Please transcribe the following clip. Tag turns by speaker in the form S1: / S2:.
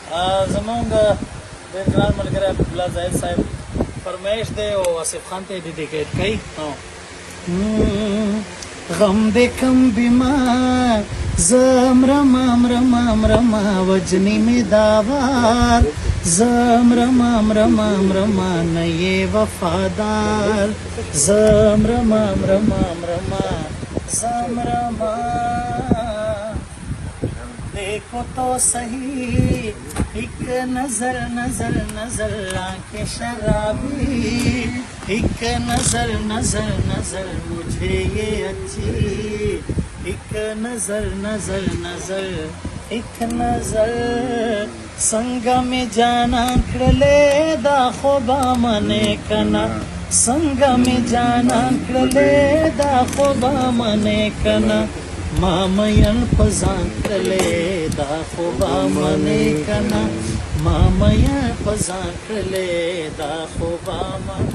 S1: زمونږ ډېر ګران ملګری عبدالله زاهد صاحب فرمایش دی او آصف خان ته یې ډیډیکیټ کوي. غم دې کم بیمار زم رمام رمام رما وجنی می داوار زم رمام رمام رما نئے وفادار زم رمام رمام رما زم رما देखो तो सही एक नजर नजर नजर आंखें शराबी एक नजर नजर नजर मुझे ये अच्छी एक नजर नजर नजर एक नजर संग में जाना क्रले दा खोबा मने कना संग में जाना क्रले दा खोबा मने कना मामयन पजान क्रले दा खोबा मने कना मामयन पजान क्रले दा खोबा मने